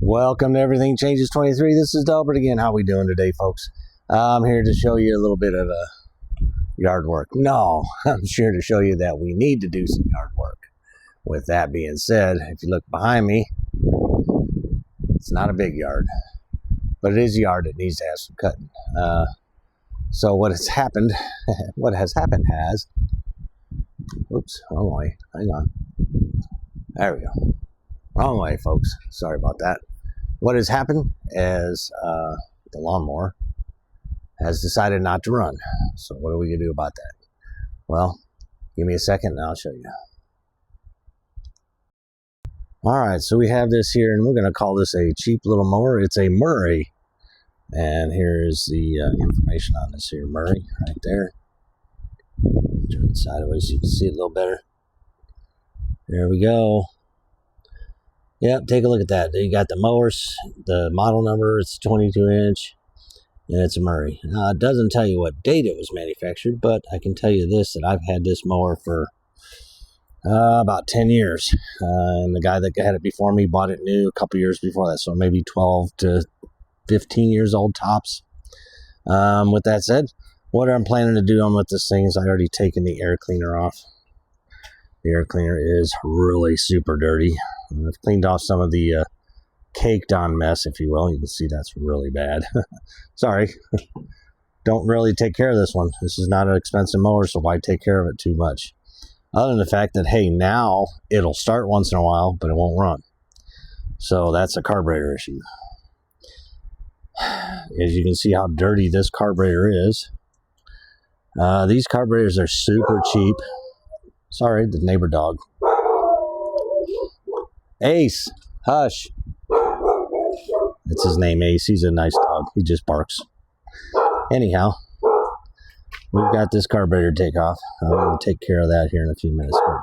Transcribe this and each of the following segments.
Welcome to Everything Changes 23. This is Delbert again. How we doing today, folks? I'm here to show you a little bit of yard work. No, I'm here to show you that we need to do some yard work. With that being said, if you look behind me, it's not a big yard, but it is a yard that needs to have some cutting. So what has happened, oops, wrong way, hang on. There we go. Wrong way, folks. Sorry about that. What has happened is the lawnmower has decided not to run. So what are we going to do about that? Well, give me a second and I'll show you. All right, so we have this here, and we're going to call this a cheap little mower. It's a Murray. And here's the information on this here Murray right there. Turn it sideways so you can see it a little better. There we go. Yep, take a look at that. You got the mowers, the model number, it's 22-inch, and it's a Murray. Now, it doesn't tell you what date it was manufactured, but I can tell you this, that I've had this mower for about 10 years. And the guy that had it before me bought it new a couple years before that, so maybe 12 to 15 years old tops. With that said, what I'm planning to do with this thing is I already taken the air cleaner off. The air cleaner is really super dirty. I've cleaned off some of the caked on mess, if you will. You can see that's really bad. Sorry. Don't really take care of this one. This is not an expensive mower, so why take care of it too much? Other than the fact that, hey, now it'll start once in a while, but it won't run. So that's a carburetor issue. As you can see how dirty this carburetor is. These carburetors are super cheap. Sorry, the neighbor dog. Ace, hush. That's his name, Ace. He's a nice dog. He just barks. Anyhow, we've got this carburetor take off. I'm going to take care of that here in a few minutes. But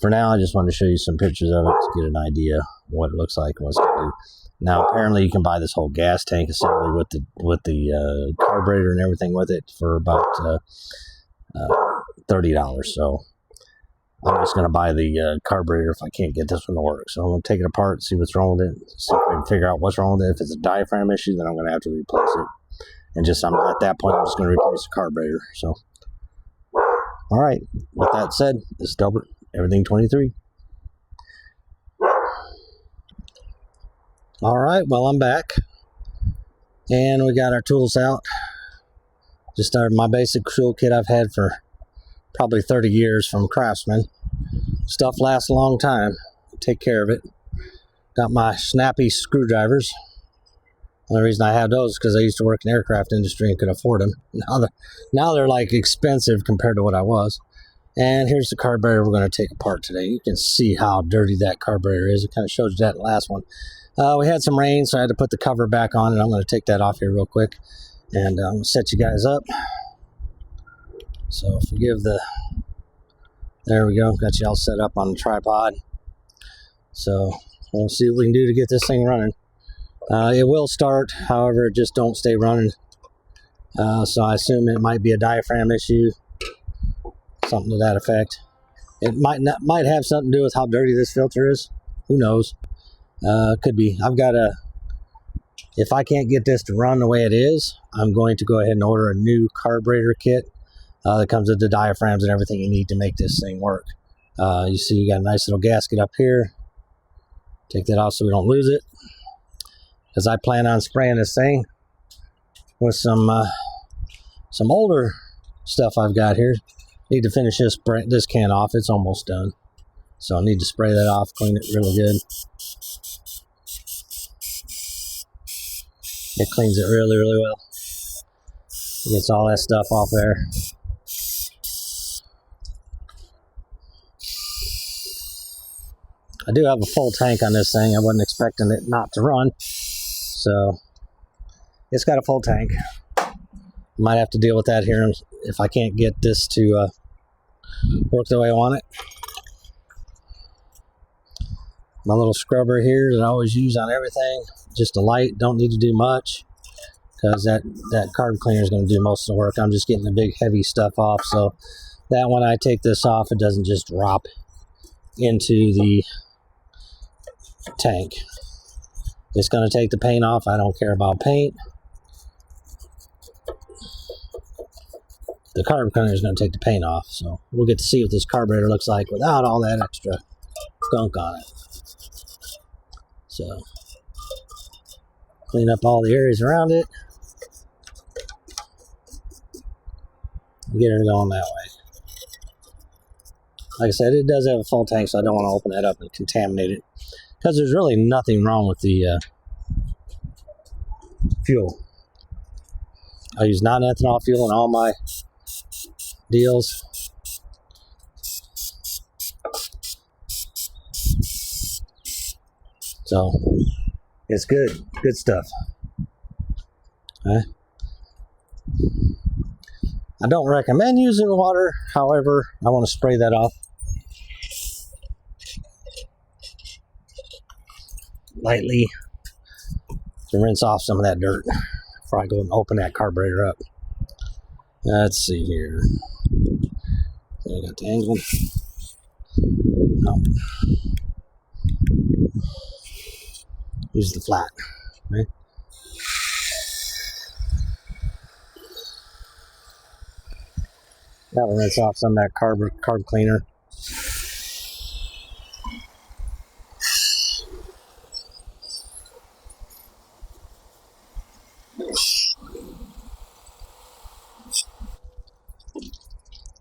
for now, I just want to show you some pictures of it to get an idea what it looks like and what it's going to do. Now, apparently, you can buy this whole gas tank assembly with the carburetor and everything with it for about $30. So I'm just going to buy the carburetor if I can't get this one to work. So I'm going to take it apart, see what's wrong with it, see if I can figure out what's wrong with it. If it's a diaphragm issue, then I'm going to have to replace it. And just at that point, I'm just going to replace the carburetor. So, all right. With that said, this is Delbert, Everything 23. All right, well, I'm back. And we got our tools out. Just started my basic tool kit I've had for probably 30 years from Craftsman. Stuff lasts a long time. Take care of it. Got my snappy screwdrivers. The only reason I have those is because I used to work in the aircraft industry and could afford them. Now they're like expensive compared to what I was. And here's the carburetor we're going to take apart today. You can see how dirty that carburetor is. It kind of showed you that in the last one. We had some rain, so I had to put the cover back on, and I'm going to take that off here real quick. And I'm going to set you guys up. So forgive the... There we go. Got you all set up on the tripod. So we'll see what we can do to get this thing running. It will start, however, it just don't stay running. So I assume it might be a diaphragm issue. Something to that effect. It might have something to do with how dirty this filter is. Who knows? Could be. If I can't get this to run the way it is, I'm going to go ahead and order a new carburetor kit that comes with the diaphragms and everything you need to make this thing work. You see you got a nice little gasket up here. Take that off so we don't lose it. Because I plan on spraying this thing with some older stuff I've got here. Need to finish this can off. It's almost done. So I need to spray that off, clean it really good. It cleans it really, really well. It gets all that stuff off there. I do have a full tank on this thing. I wasn't expecting it not to run. So it's got a full tank. Might have to deal with that here if I can't get this to work the way I want it. My little scrubber here that I always use on everything. Just a light, don't need to do much. Because that carb cleaner is going to do most of the work. I'm just getting the big heavy stuff off. So that when I take this off, it doesn't just drop into the tank. It's going to take the paint off. I don't care about paint. The carb cleaner is going to take the paint off. So we'll get to see what this carburetor looks like without all that extra gunk on it. So clean up all the areas around it. Get her going that way. Like I said, it does have a full tank, so I don't want to open that up and contaminate it. Because there's really nothing wrong with the fuel. I use non-ethanol fuel in all my deals. So, it's good. Good stuff. Okay. I don't recommend using water. However, I want to spray that off lightly to rinse off some of that dirt before I go and open that carburetor up. Let's see here. I got the angle. No. Use the flat. Right? That'll rinse off some of that carb cleaner.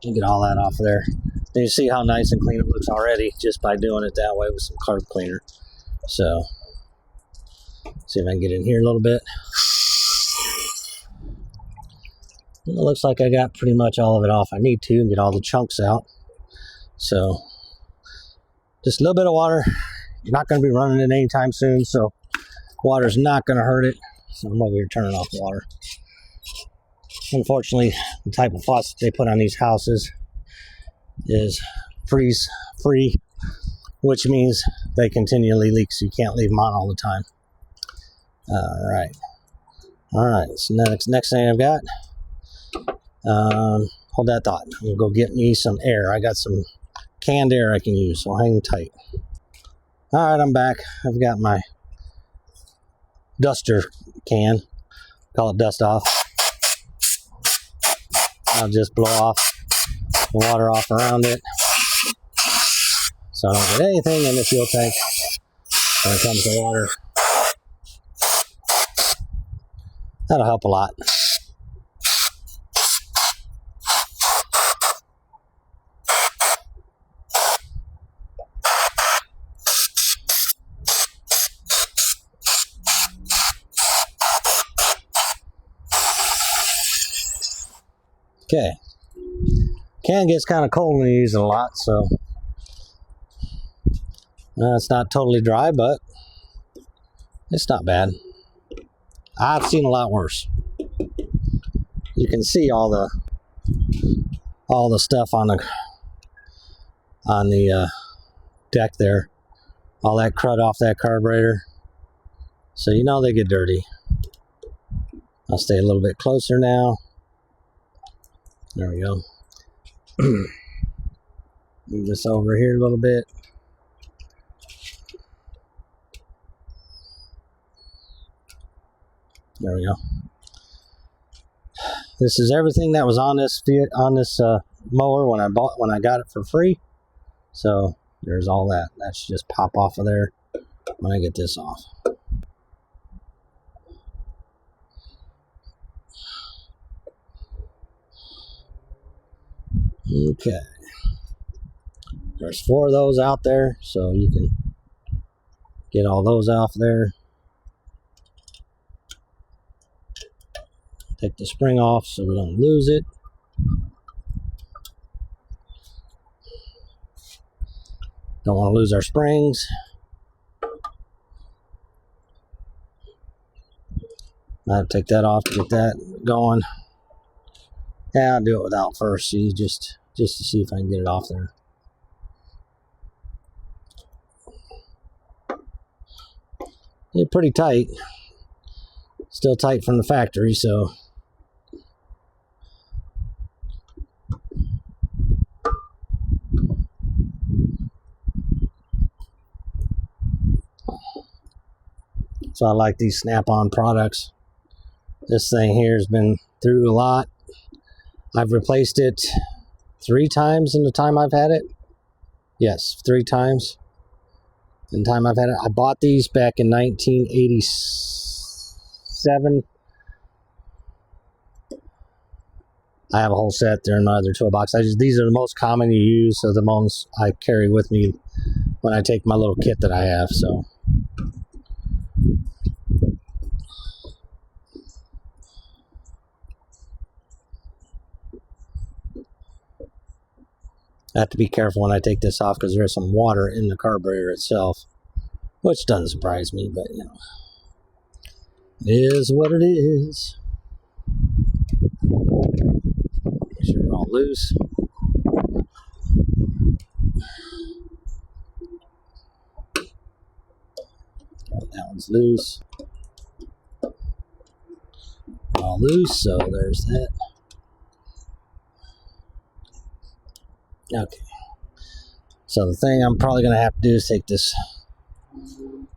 You get all that off of there. And you see how nice and clean it looks already just by doing it that way with some carb cleaner. So, see if I can get in here a little bit. It looks like I got pretty much all of it off I need to and get all the chunks out. So, just a little bit of water. You're not going to be running it anytime soon, so water's not going to hurt it. So I'm over here turning off the water. Unfortunately, the type of faucet they put on these houses is freeze free, which means they continually leak, so you can't leave them on all the time. All right. So next thing I've got, hold that thought. I'm gonna go get me some air. I got some canned air I can use, so hang tight. All right, I'm back. I've got my duster can. Call it dust off. I'll just blow off the water off around it, so I don't get anything in the fuel tank when it comes to water. That'll help a lot. Okay. Can gets kind of cold when you use it a lot, so it's not totally dry, but it's not bad. I've seen a lot worse. You can see all the stuff on the deck there, all that crud off that carburetor. So you know they get dirty. I'll stay a little bit closer now. There we go. Move this over here a little bit. There we go. This is everything that was on this mower when I got it for free. So there's all that. That should just pop off of there when I get this off. Okay. There's 4 of those out there, so you can get all those off there. Take the spring off so we don't lose it. Don't want to lose our springs. I'll take that off to get that going. Yeah, I'll do it without first, see, just to see if I can get it off there. It's pretty tight. Still tight from the factory, so. So I like these Snap-on products. This thing here has been through a lot. I've replaced it 3 times in the time I've had it. Yes, 3 times in the time I've had it. I bought these back in 1987. I have a whole set. They're in my other toolbox. These are the most common you use, so the ones I carry with me when I take my little kit that I have. So I have to be careful when I take this off because there's some water in the carburetor itself, which doesn't surprise me, but you know, it is what it is. Make sure we're all loose. That one's loose. All loose, so there's that. Okay. So the thing I'm probably going to have to do is take this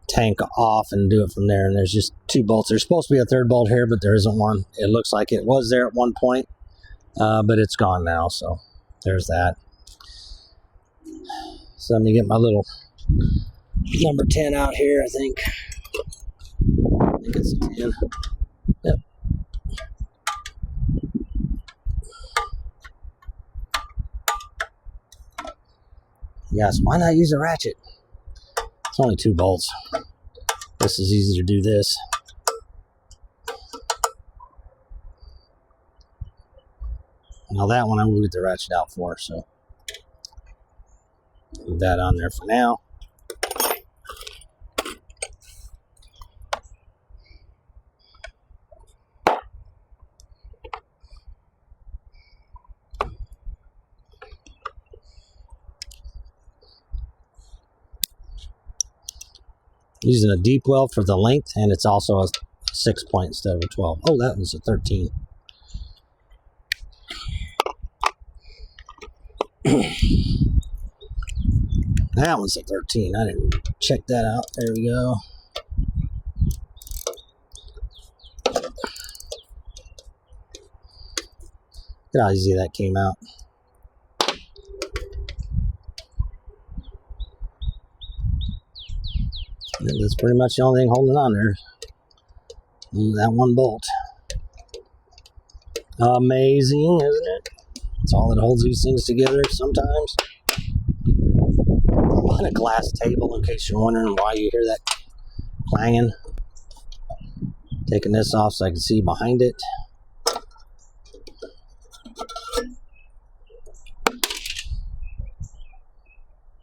tank off and do it from there. And there's just 2 bolts. There's supposed to be a 3rd bolt here, but there isn't one. It looks like it was there at one point, but it's gone now. So there's that. So let me get my little number 10 out here, I think. I think it's a 10. Yep. Yes, why not use a ratchet? It's only 2 bolts. This is easy to do this. Now that one I will get the ratchet out for, so leave that on there for now. Using a deep weld for the length, and it's also a 6 point instead of a 12. Oh, that was a 13. That one's a 13. I didn't check that out. There we go. Look at how easy that came out. That's pretty much the only thing holding on there. That one bolt. Amazing, isn't it? It's all that holds these things together sometimes. I'm on a glass table in case you're wondering why you hear that clanging. Taking this off so I can see behind it.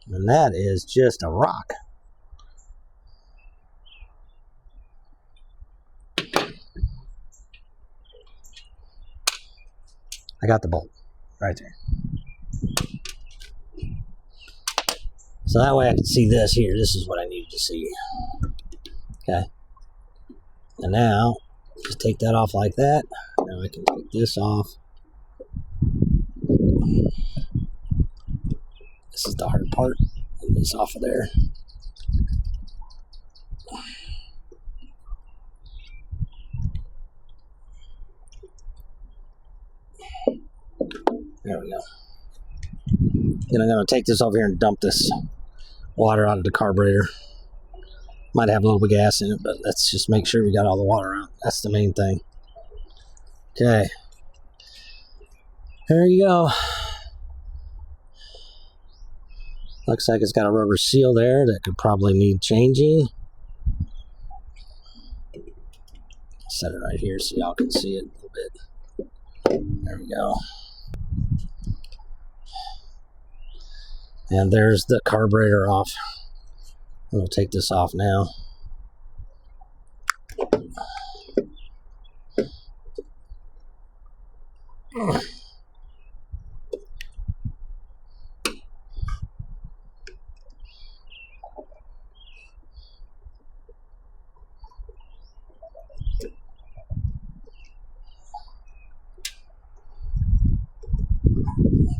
And that is just a rock. I got the bolt right there. So that way I can see this here. This is what I needed to see. Okay. And now, just take that off like that. Now I can take this off. This is the hard part. Get this off of there. There we go. Then I'm going to take this over here and dump this water out of the carburetor. Might have a little bit of gas in it, but let's just make sure we got all the water out. That's the main thing. Okay. There you go. Looks like it's got a rubber seal there that could probably need changing. Set it right here so y'all can see it a little bit. There we go. And there's the carburetor off. We'll take this off now.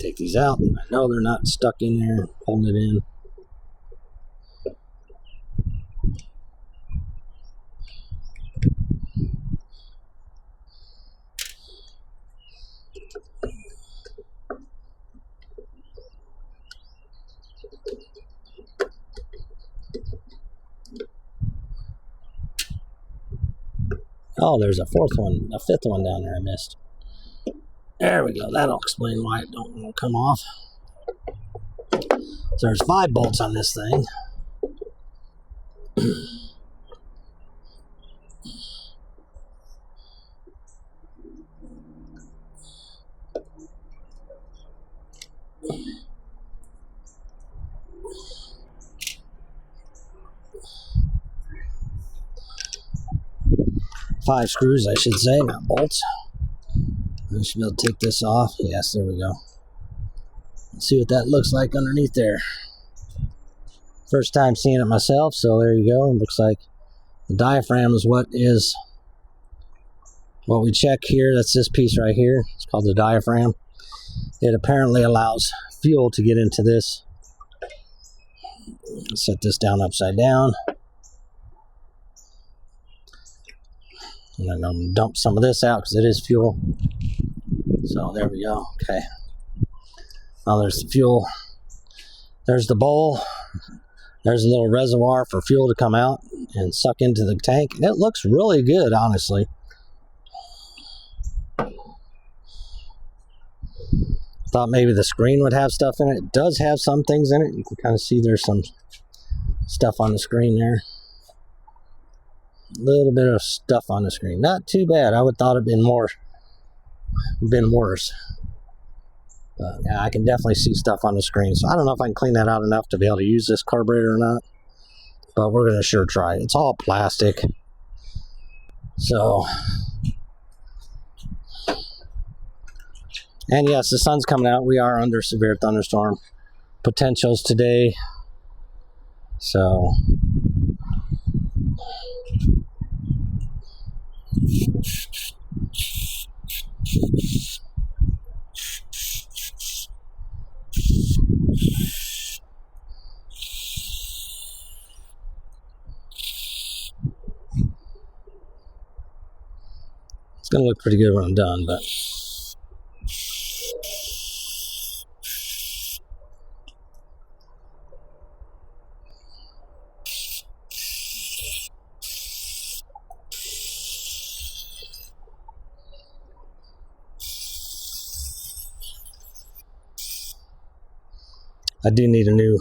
Take these out. I know they're not stuck in there, holding it in. Oh, there's a fifth one down there I missed. There we go. That'll explain why it don't come off. So there's 5 bolts on this thing. Five screws, I should say, not bolts. I should be able to take this off. Yes, there we go. Let's see what that looks like underneath there. First time seeing it myself, so there you go. It looks like the diaphragm is what we check here. That's this piece right here. It's called the diaphragm. It apparently allows fuel to get into this. Set this down upside down. And then I'm dump some of this out because it is fuel. So there we go. Okay. Now there's the fuel. There's the bowl. There's a little reservoir for fuel to come out and suck into the tank. It looks really good, honestly. Thought maybe the screen would have stuff in it. It does have some things in it. You can kind of see there's some stuff on the screen there. A little bit of stuff on the screen. Not too bad. I would thought it'd been worse. But yeah, I can definitely see stuff on the screen. So I don't know if I can clean that out enough to be able to use this carburetor or not. But we're going to sure try it. It's all plastic. So. And yes, the sun's coming out. We are under severe thunderstorm potentials today. So. It's going to look pretty good when I'm done, but I do need a new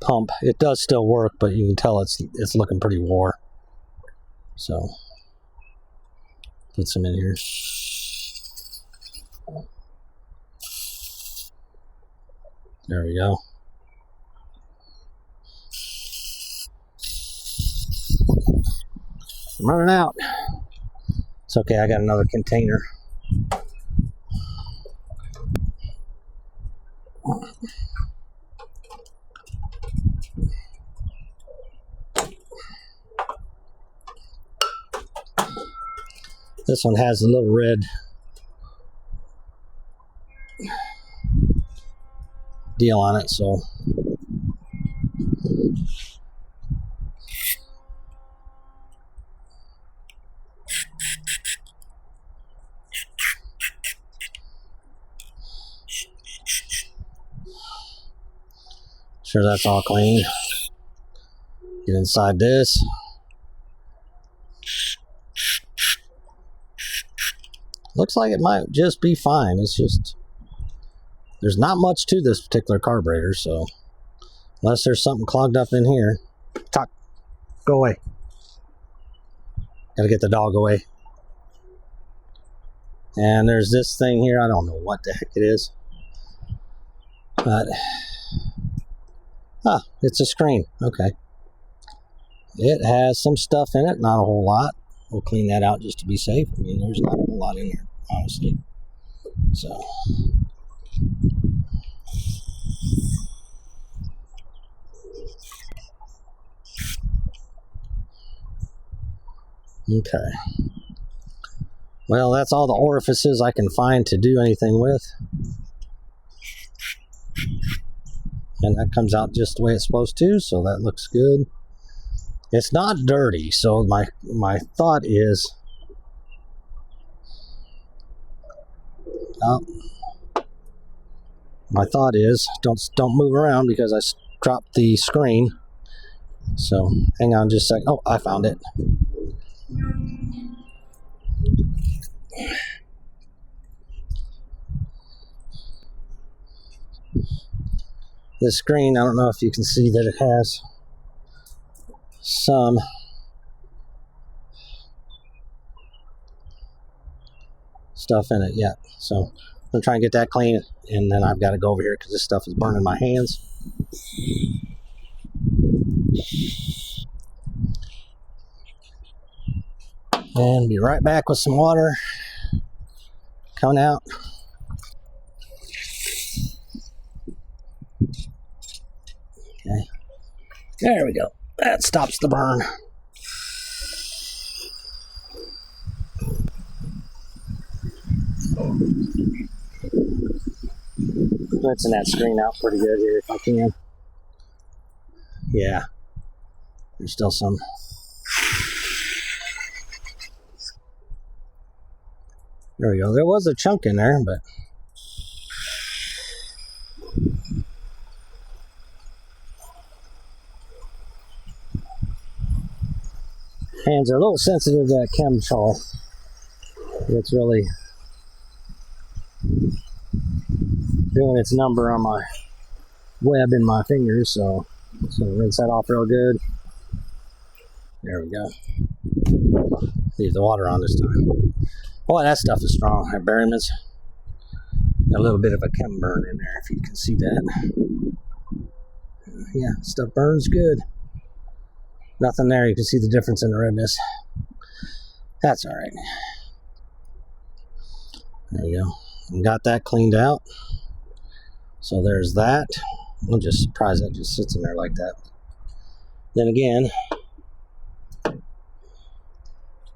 pump. It does still work, but you can tell it's looking pretty wore. So put some in here. There we go. I'm running out. It's okay, I got another container. This one has a little red deal on it, so sure that's all clean. Get inside this. Looks like it might just be fine. It's just, there's not much to this particular carburetor, so unless there's something clogged up in here. Talk, go away. Gotta get the dog away. And there's this thing here. I don't know what the heck it is, but it's a screen. Okay. It has some stuff in it, not a whole lot. We'll clean that out just to be safe. I mean, there's not a whole lot in there, honestly. So. Okay. Well, that's all the orifices I can find to do anything with. And that comes out just the way it's supposed to, so that looks good. It's not dirty, so my thought is, don't move around because I dropped the screen. So hang on just a second. Oh, I found it. This screen, I don't know if you can see that it has some stuff in it yet. So I'm gonna try and get that clean, and then I've got to go over here because this stuff is burning my hands. And be right back with some water coming out. Okay. There we go. That stops the burn. Rinsing that screen out pretty good here if I can. Yeah. There's still some. There we go. There was a chunk in there, but hands are a little sensitive to that chemical. It's really doing its number on my web in my fingers, so rinse that off real good. There we go. Leave the water on this time. Boy, that stuff is strong. That Berryman's got a little bit of a chem burn in there, if you can see that. Yeah, stuff burns good. Nothing there. You can see the difference in the redness. That's all right. There you go. Got that cleaned out. So there's that. I'm just surprised that just sits in there like that. Then again,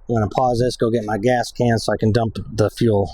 I'm going to pause this, go get my gas can so I can dump the fuel